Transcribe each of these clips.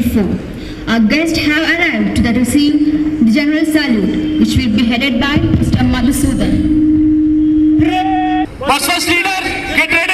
2024. Our guests have arrived to receive the General Salute, which will be headed by Mr. Madhusudan. First leader, get ready.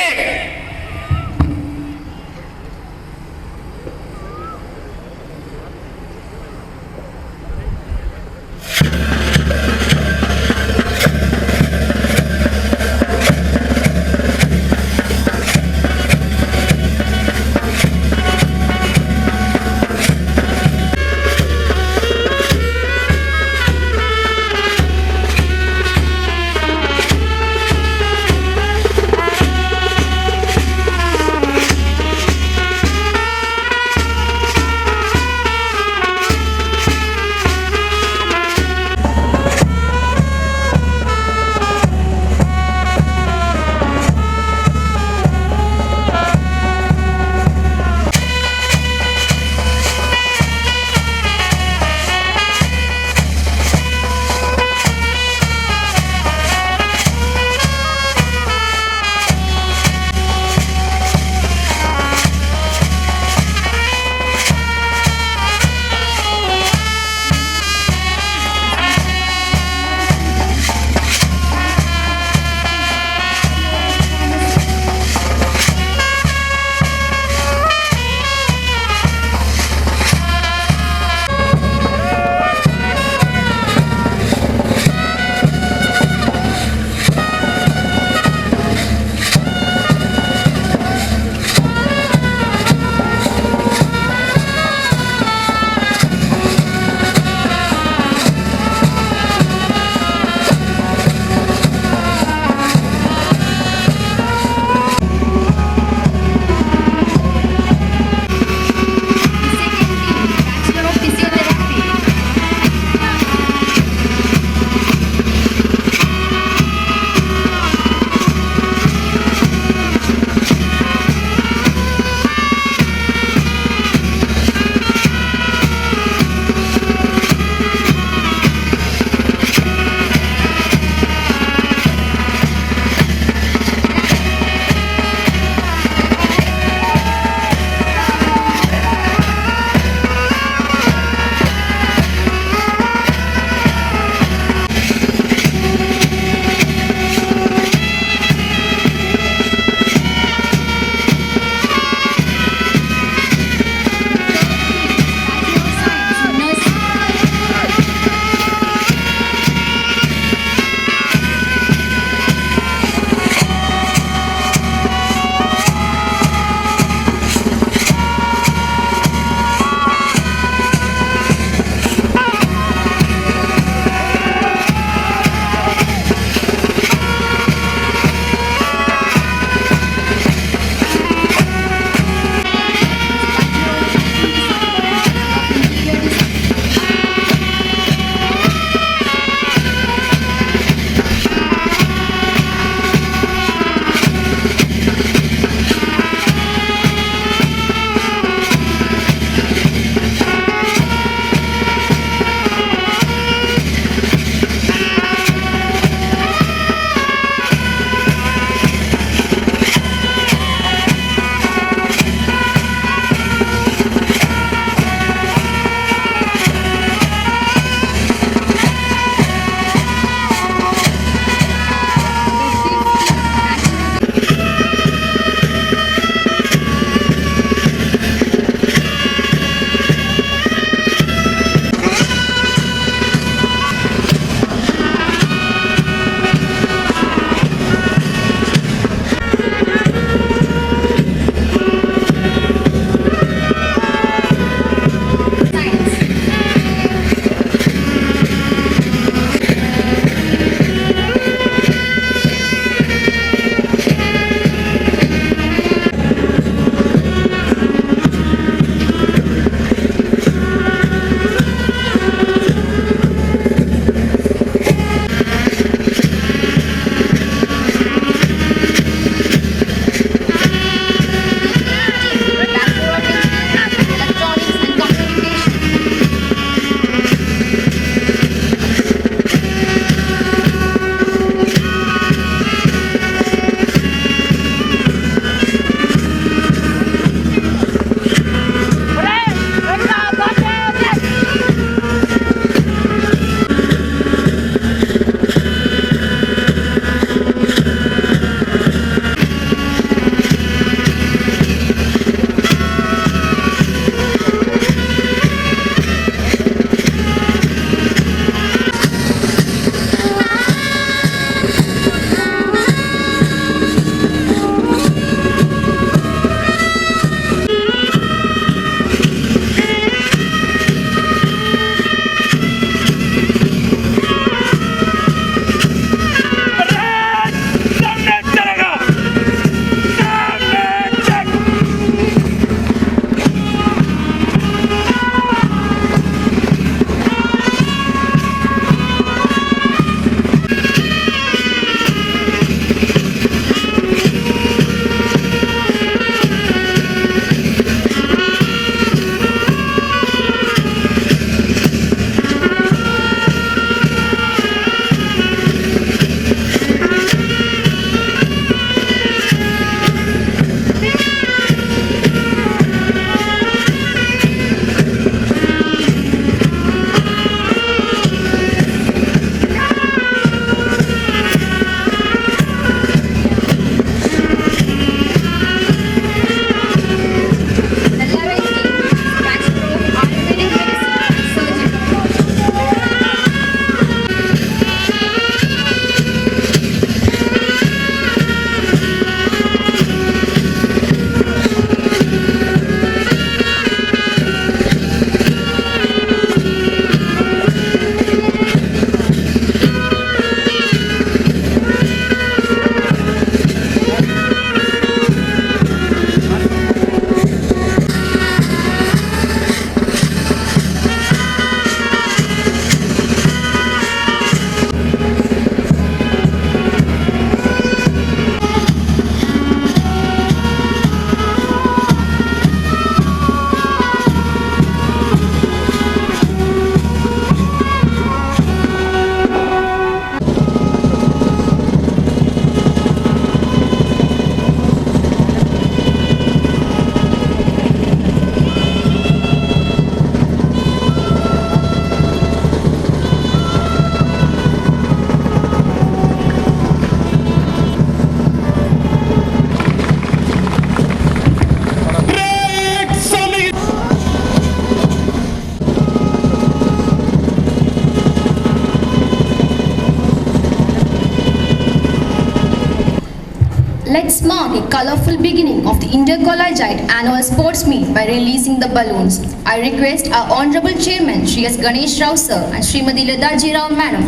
Let's mark a colorful beginning of the Inter-Collegiate Annual Sports Meet by releasing the balloons. I request our Honorable Chairman, Shri S. Ganesh Rao Sir and Srimati Lataji Rao Madam.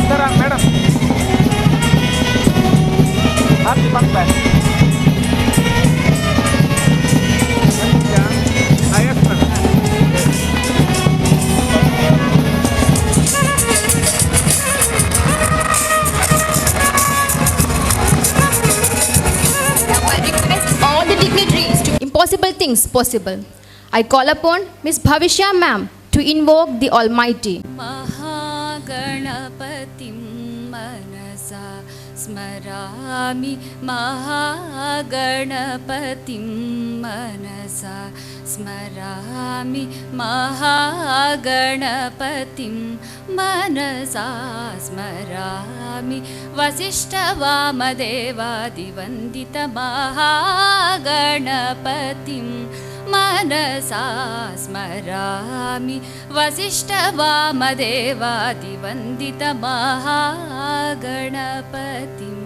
Madam. Impossible things possible. I call upon Miss Bhavishya Ma'am to invoke the Almighty. Mahaganapatim manasa smarami Mahaganapatim manasa smarami Mahaganapatim manasa smarami Vasishtavamadevaadivandita Mahaganapatim manasa smarami Vasishtavamadevaadivandita Mahaganapatim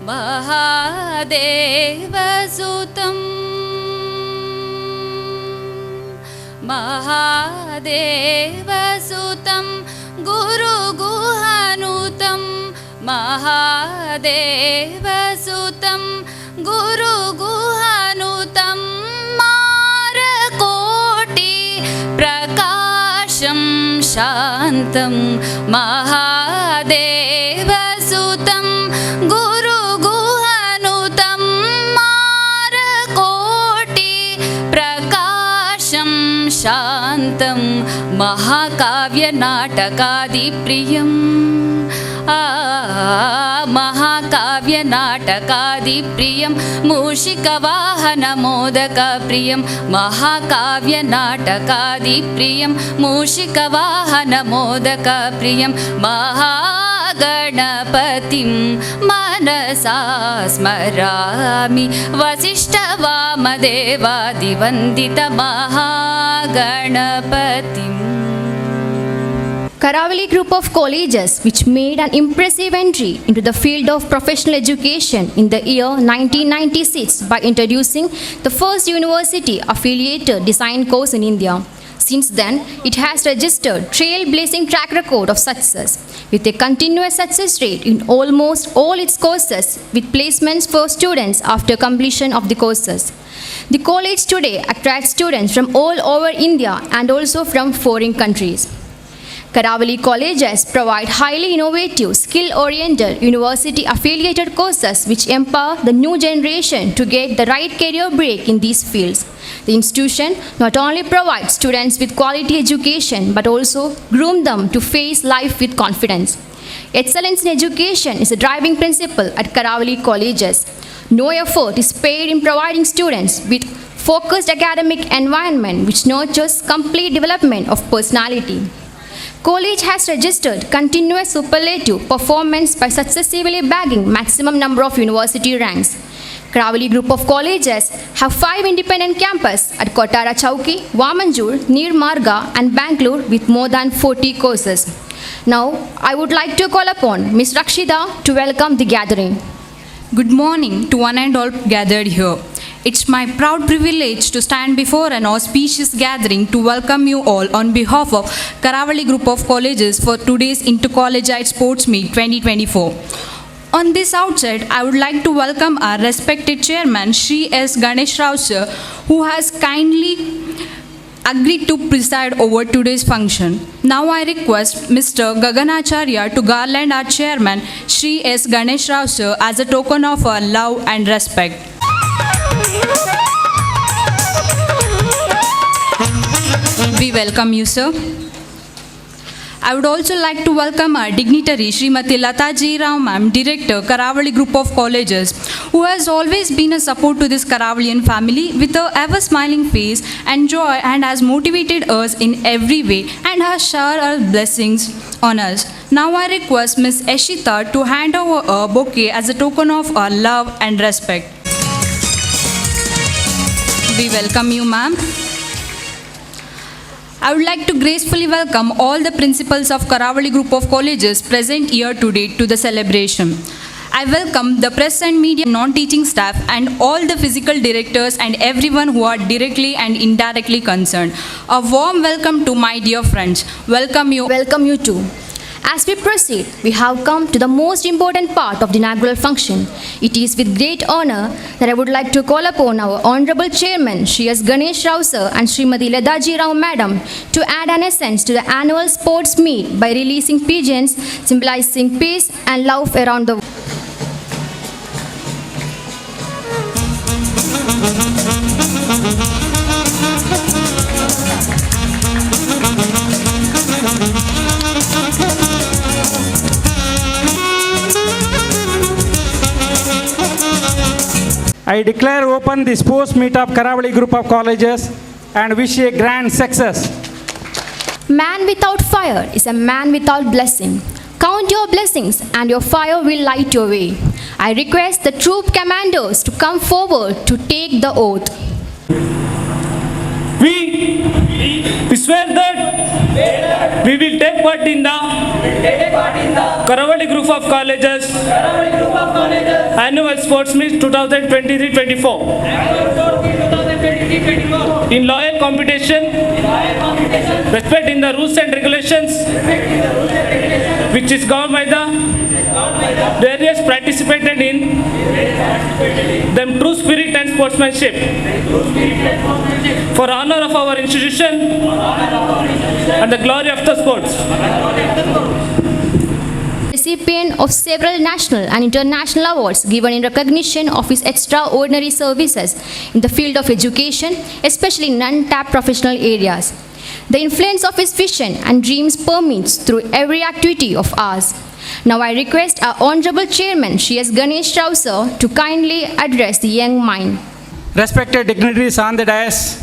Mahadevasutam Mahadevasutam Guru Guhanutam Mahadevasutam Guru Guhanutam Marakoti Prakasham Shantam Mahadevasutam Guru Guhanutam Marakoti Prakasham Shantam Mahakavya Natakadi Priyam Mahakavya Natakadi Priyam Mushika Vahana Modaka Priyam Mahakavya Natakadi Priyam Mushika Vahana Modaka Priyam Mahaganapatim manasa smarami Vasishtavamadevaadivandita Mahaganapatim. Karavali group of colleges which made an impressive entry into the field of professional education in the year 1996 by introducing the first university-affiliated design course in India. Since then, it has registered trailblazing track record of success with a continuous success rate in almost all its courses with placements for students after completion of the courses. The college today attracts students from all over India and also from foreign countries. Karavali colleges provide highly innovative, skill-oriented, university-affiliated courses which empower the new generation to get the right career break in these fields. The institution not only provides students with quality education but also groom them to face life with confidence. Excellence in education is a driving principle at Karavali colleges. No effort is spared in providing students with focused academic environment which nurtures complete development of personality. College has registered continuous superlative performance by successively bagging maximum number of university ranks. Karavali group of colleges have 5 independent campuses at Kotara Chowki, Vamanjur, Neer Marga and Bangalore with more than 40 courses. Now, I would like to call upon Ms. Rakshida to welcome the gathering. Good morning to one and all gathered here. It's my proud privilege to stand before an auspicious gathering to welcome you all on behalf of Karavali Group of Colleges for today's Inter-Collegiate Sports Meet 2024. On this outset, I would like to welcome our respected chairman, Shri S. Ganesh Rao Sir, who has kindly agreed to preside over today's function. Now I request Mr. Gaganacharya to garland our chairman, Shri S. Ganesh Rao Sir, as a token of our love and respect. We welcome you, sir. I would also like to welcome our dignitary Srimati Lataji Rao Ma'am, Director, Karavali Group of Colleges, who has always been a support to this Karavalian family with her ever-smiling face and joy and has motivated us in every way and has showered her blessings on us. Now I request Ms. Eshita to hand over a bouquet as a token of our love and respect. We welcome you, ma'am. I would like to gracefully welcome all the principals of Karavali Group of Colleges present here today to the celebration. I welcome the press and media, non-teaching staff and all the physical directors and everyone who are directly and indirectly concerned. A warm welcome to my dear friends. Welcome you too. As we proceed, we have come to the most important part of the inaugural function. It is with great honor that I would like to call upon our Honorable Chairman, Shri S. Ganesh Rao Sir and Srimati Ledaji Rao Madam to add an essence to the annual sports meet by releasing pigeons symbolizing peace and love around the world. I declare open the sports meet of Karavali group of colleges and wish a grand success. Man without fire is a man without blessing. Count your blessings and your fire will light your way. I request the troop commanders to come forward to take the oath. We swear that we will take part in the Karavali group of colleges annual sports meet 2023-24 in loyal competition, respecting the rules and regulations which is governed by the various participated in them true spirit and sportsmanship for honor of our institution and the glory of the sports. Recipient of several national and international awards given in recognition of his extraordinary services in the field of education, especially in untapped professional areas. The influence of his vision and dreams permeates through every activity of ours. Now I request our Honorable Chairman, Shri S. Ganesh Rao Sir, to kindly address the young mind. Respected dignitaries on the dais,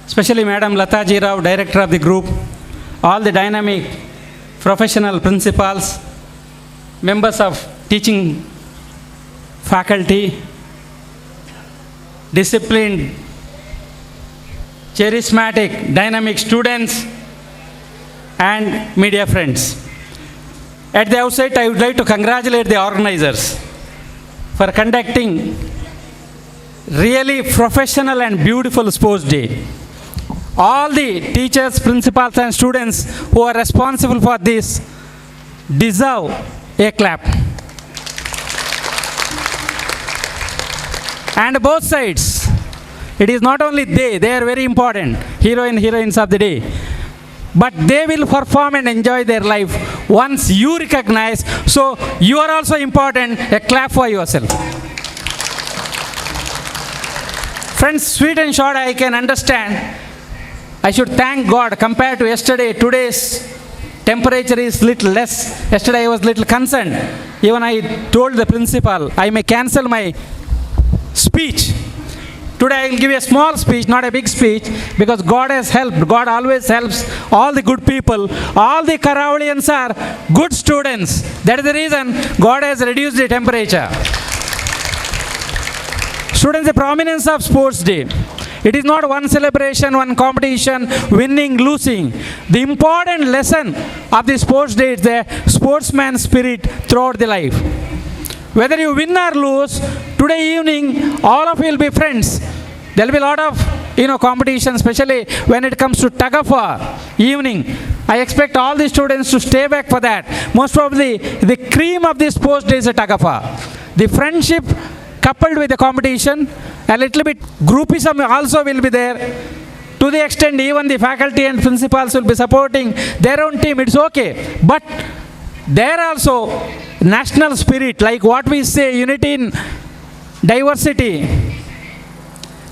especially Madam Lataji Rao, Director of the group, all the dynamic professional principals, members of teaching faculty, disciplined, charismatic, dynamic students, and media friends. At the outset, I would like to congratulate the organizers for conducting really professional and beautiful sports day. All the teachers, principals, and students who are responsible for this deserve a clap. And both sides, it is not only they are very important, heroines of the day. But they will perform and enjoy their life once you recognize, so you are also important, a clap for yourself. Friends, sweet and short, I can understand. I should thank God compared to yesterday. Today's temperature is little less. Yesterday I was little concerned. Even I told the principal, I may cancel my speech. Today I will give a small speech, not a big speech, because God has helped. God always helps all the good people. All the Karavalians are good students. That is the reason God has reduced the temperature. Students, the prominence of sports day. It is not one celebration, one competition, winning, losing. The important lesson of the sports day is the sportsman spirit throughout the life. Whether you win or lose, today evening, all of you will be friends. There will be a lot of competition, especially when it comes to tug of war evening. I expect all the students to stay back for that. Most probably, the cream of this sports day is a tug of war. The friendship coupled with the competition, a little bit groupism also will be there. To the extent even the faculty and principals will be supporting their own team, it's okay. But there also national spirit, like what we say, unity in diversity.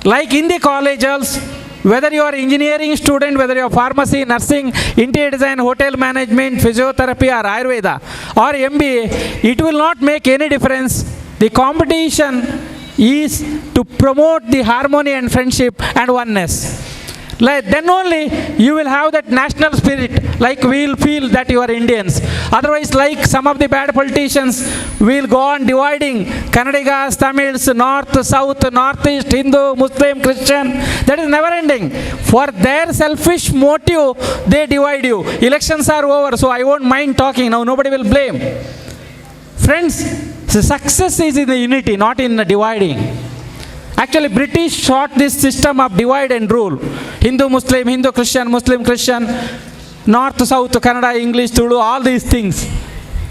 Like in the colleges, whether you are engineering student, whether you are pharmacy, nursing, interior design, hotel management, physiotherapy or Ayurveda or MBA, it will not make any difference. The competition is to promote the harmony and friendship and oneness. Then only you will have that national spirit, like we will feel that you are Indians. Otherwise, like some of the bad politicians will go on dividing Kannadigas, Tamils, North, South, Northeast, Hindu, Muslim, Christian. That is never ending. For their selfish motive, they divide you. Elections are over, so I won't mind talking now. Nobody will blame. Friends, the success is in the unity, not in the dividing. Actually, British taught this system of divide and rule. Hindu, Muslim, Hindu, Christian, Muslim, Christian, North, South, Kannada, English, Tulu, all these things.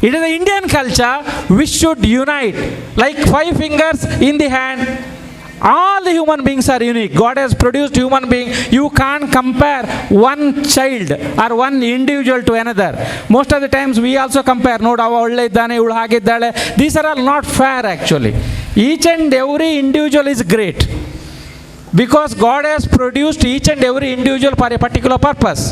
It is the Indian culture which should unite. Like 5 fingers in the hand, all the human beings are unique. God has produced human being. You can't compare one child or one individual to another. Most of the times we also compare. No, these are all not fair actually. Each and every individual is great. Because God has produced each and every individual for a particular purpose.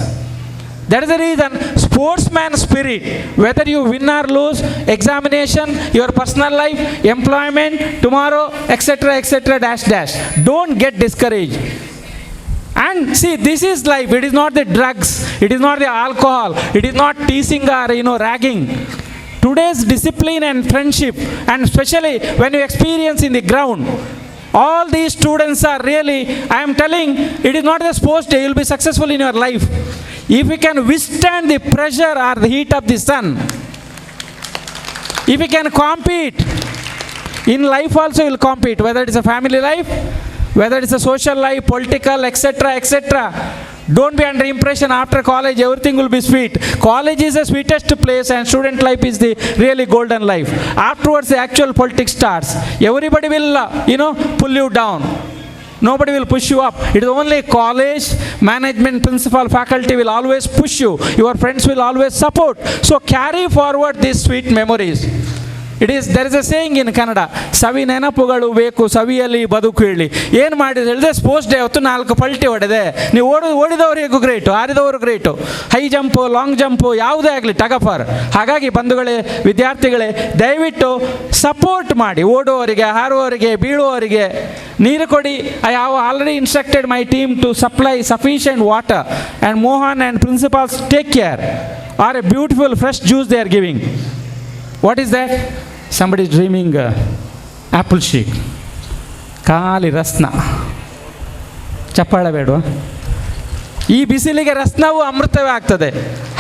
That is the reason, sportsman spirit, whether you win or lose, examination, your personal life, employment, tomorrow, etc., etc., dash, dash. Don't get discouraged. And see, this is life. It is not the drugs. It is not the alcohol. It is not teasing or, ragging. Today's discipline and friendship, and especially when you experience in the ground, all these students are really, I am telling, it is not the sports day, you will be successful in your life. If you can withstand the pressure or the heat of the sun, if you can compete, in life also you will compete, whether it is a family life, whether it is a social life, political, etc., etc. Don't be under impression after college everything will be sweet. College is the sweetest place and student life is the really golden life. Afterwards the actual politics starts. Everybody will, pull you down. Nobody will push you up. It is only college, management, principal, faculty will always push you. Your friends will always support. So carry forward these sweet memories. There is a saying in Kannada, Savi ನೆನಪುಗಳು ಬೇಕು ಸವಿಯಲ್ಲಿ ಬದುಕು ಹೇಳಿ. ಏನು ಮಾಡಿದ್ರೆ ಹೇಳಿದ್ರೆ sports day ಹೊತ್ತು 4 ಪಲ್ಟಿ ಹೊಡೆದೆ. ನೀವು ಓಡಿದವರಿಗೂ ಗ್ರೇಟು, ಆರಿದವರು great. High jump, long jump, ಯಾವುದೇ ಆಗಲಿ ಟಗಫರ್. ಹಾಗಾಗಿ ಬಂಧುಗಳೇ, ವಿದ್ಯಾರ್ಥಿಗಳೇ, ದಯವಿಟ್ಟು ಸಪೋರ್ಟ್ ಮಾಡಿ ಓಡುವವರಿಗೆ, ಹಾರುವವರಿಗೆ, ಬೀಳುವವರಿಗೆ. ನೀರು ಕೊಡಿ. I have already instructed my team to supply sufficient water and Mohan and principals take care. Are a beautiful fresh juice they are giving. What is that? Somebody is dreaming apple shake. ಖಾಲಿ ರಸ್ನ. ಚಪ್ಪಾಳೆ ಬೇಡವಾ? ಈ ಬಿಸಿಲಿಗೆ ರಸ್ನವು ಅಮೃತವೇ ಆಗ್ತದೆ.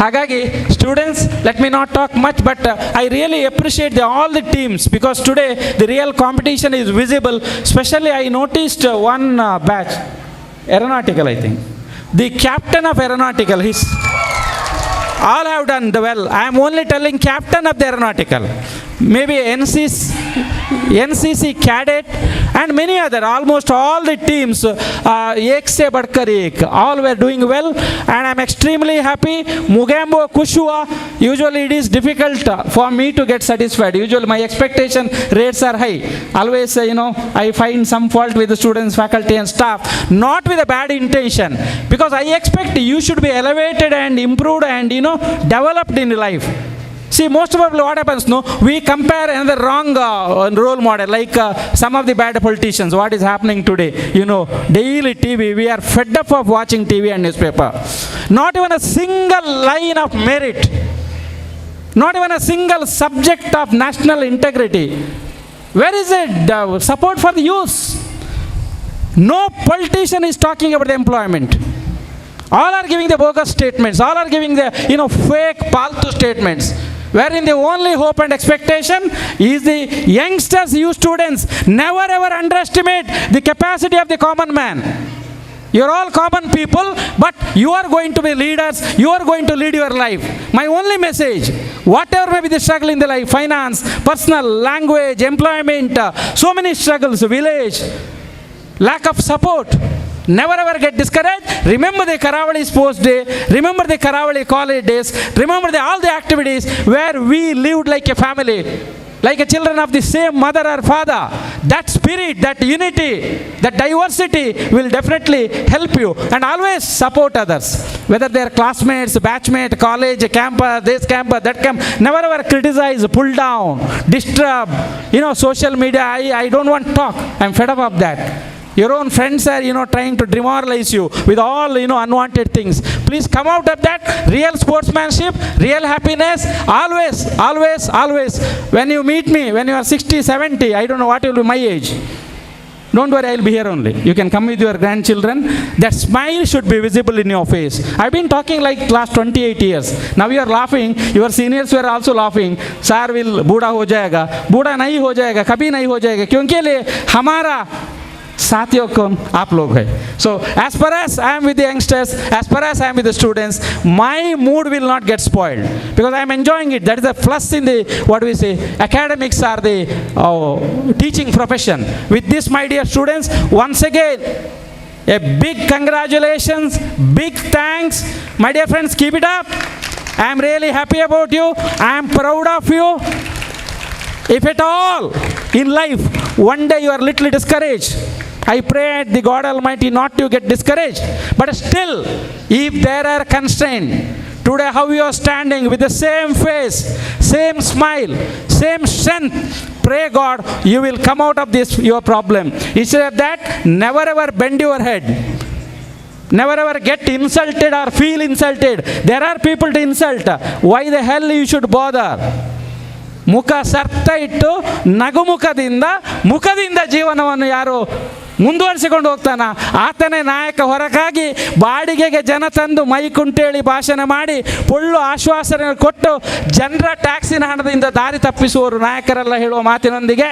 ಹಾಗಾಗಿ students, let me not talk much, but I really appreciate all the teams because today the real competition is visible. Specially I noticed one batch, aeronautical I think. The captain of aeronautical, all have done well. I am only telling captain of the aeronautical. Maybe NCC cadet and many other, almost all the teams, ek se badkar ek, all were doing well and I am extremely happy. Mugambo, Kushua, usually it is difficult for me to get satisfied. Usually my expectation rates are high. Always, I find some fault with the students, faculty and staff, not with a bad intention, because I expect you should be elevated and improved and, developed in life. See, most probably what happens, we compare another wrong role model, like some of the bad politicians, what is happening today, daily TV, we are fed up of watching TV and newspaper. Not even a single line of merit, not even a single subject of national integrity. Where is the support for the youth? No politician is talking about the employment. All are giving the bogus statements, all are giving the, fake paltu statements. Wherein the only hope and expectation is the youngsters, you students, never ever underestimate the capacity of the common man. You are all common people, but you are going to be leaders, you are going to lead your life. My only message, whatever may be the struggle in the life, finance, personal, language, employment, so many struggles, village, lack of support, never ever get discouraged. Remember the Karavali Sports Day, remember the Karavali College days, remember all the activities where we lived like a family, like a children of the same mother or father. That spirit, that unity, that diversity will definitely help you, and always support others, whether they are classmates, batchmates, college, camper, this camper, that camp. Never ever criticize, pull down, disturb. Social media, I don't want to talk. I'm fed up of that. Your own friends are, trying to demoralize you with all, unwanted things. Please come out of that. Real sportsmanship, real happiness, always, always, always. When you meet me, when you are 60, 70, I don't know what will be my age. don't worry, I'll be here only. You can come with your grandchildren. That smile should be visible in your face. I've been talking like last 28 years. Now you are laughing. Your seniors were also laughing. Sir will बूढ़ा हो जाएगा. बूढ़ा नहीं हो जाएगा. कभी नहीं हो जाएगा. क्योंकि ले हमारा साथियों कौन आप लोग हैं. So as far as I am with the youngsters, as far as I am with the students, my mood will not get spoiled because I am enjoying it. That is the plus in the, what do we say, academics are the teaching profession. With this, my dear students, once again, a big congratulations, big thanks. My dear friends, keep it up. I am really happy about you. I am proud of you. If at all in life, one day you are little discouraged, I pray the God Almighty not to get discouraged. But still, if there are constraints, today how you are standing with the same face, same smile, same strength, pray God, you will come out of this, your problem. Instead of that, never ever bend your head. Never ever get insulted or feel insulted. There are people to insult. Why the hell you should bother? ಮುಖ ಸರ್ತ ಇಟ್ಟು ಮುಖದಿಂದ ಜೀವನವನ್ನು ಯಾರು ಮುಂದುವರಿಸಿಕೊಂಡು ಹೋಗ್ತಾನ ಆತನೇ ನಾಯಕ. ಹೊರಗಾಗಿ ಬಾಡಿಗೆಗೆ ಜನ ತಂದು ಮೈಕುಂಟೇಳಿ ಭಾಷಣ ಮಾಡಿ ಪೊಳ್ಳು ಆಶ್ವಾಸನೆ ಕೊಟ್ಟು ಜನರ ಟ್ಯಾಕ್ಸಿನ ಹಣದಿಂದ ದಾರಿ ತಪ್ಪಿಸುವವರು ನಾಯಕರೆಲ್ಲ ಹೇಳುವ ಮಾತಿನೊಂದಿಗೆ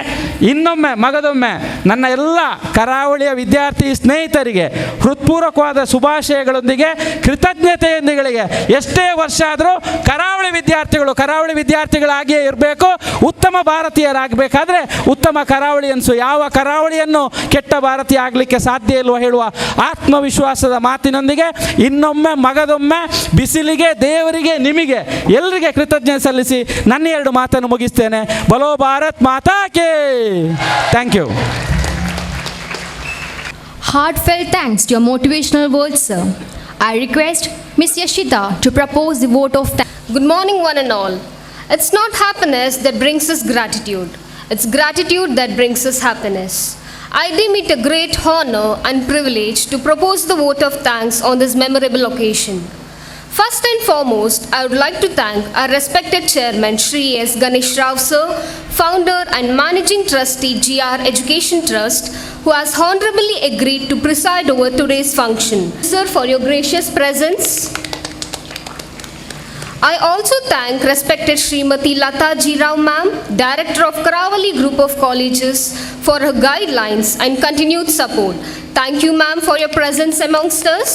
ಇನ್ನೊಮ್ಮೆ ಮಗದೊಮ್ಮೆ ನನ್ನ ಎಲ್ಲ ಕರಾವಳಿಯ ವಿದ್ಯಾರ್ಥಿ ಸ್ನೇಹಿತರಿಗೆ ಹೃತ್ಪೂರ್ವಕವಾದ ಶುಭಾಶಯಗಳೊಂದಿಗೆ ಕೃತಜ್ಞತೆಯೊಂದಿಗೆ ಎಷ್ಟೇ ವರ್ಷ ಆದರೂ ಕರಾವಳಿ ವಿದ್ಯಾರ್ಥಿಗಳಾಗಿಯೇ ಇರಬೇಕು. ಉತ್ತಮ ಭಾರತೀಯರಾಗಬೇಕಾದ್ರೆ ಉತ್ತಮ ಕರಾವಳಿ ಅನಿಸು. ಯಾವ ಕರಾವಳಿಯನ್ನು ಕೆಟ್ಟ ಭಾರತೀಯ ಆಗಲಿಕ್ಕೆ ಸಾಧ್ಯ ಇಲ್ವೋ ಹೇಳುವ ಆತ್ಮವಿಶ್ವಾಸದ ಮಾತಿನೊಂದಿಗೆ ಇನ್ನೊಮ್ಮೆ ಮಗದೊಮ್ಮೆ ಬಿಸಿಲಿಗೆ, ದೇವರಿಗೆ, ನಿಮಗೆ ಎಲ್ಲರಿಗೆ ಕೃತಜ್ಞತೆ ಸಲ್ಲಿಸಿ ನನ್ನ ಎರಡು ಮಾತನ್ನು ಮುಗಿಸ್ತೇನೆ. ಬಲೋ ಭಾರತ್ ಮಾತಾ ಕೇ. Thank you. Heartfelt thanks to your motivational words, sir. I request Miss Yashita to propose the vote of thanks. Good morning, one and all. It's not happiness that brings us gratitude. It's gratitude that brings us happiness. I deem it a great honor and privilege to propose the vote of thanks on this memorable occasion. First and foremost, I would like to thank our respected chairman, Shri S. Ganesh Rao sir, founder and managing trustee, GR Education Trust, who has honorably agreed to preside over today's function. Sir, for your gracious presence. I also thank respected Srimati Lata Ji Rao ma'am, Director of Karavali Group of Colleges, for her guidelines and continued support. Thank you ma'am for your presence amongst us.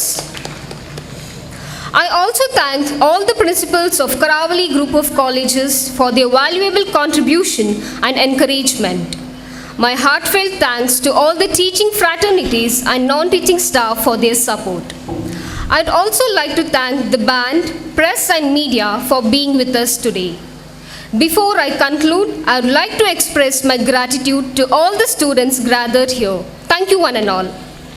I also thank all the principals of Karavali Group of Colleges for their valuable contribution and encouragement. My heartfelt thanks to all the teaching fraternities and non-teaching staff for their support. I'd also like to thank the band, press and media for being with us today. Before I conclude, I would like to express my gratitude to all the students gathered here. Thank you one and all.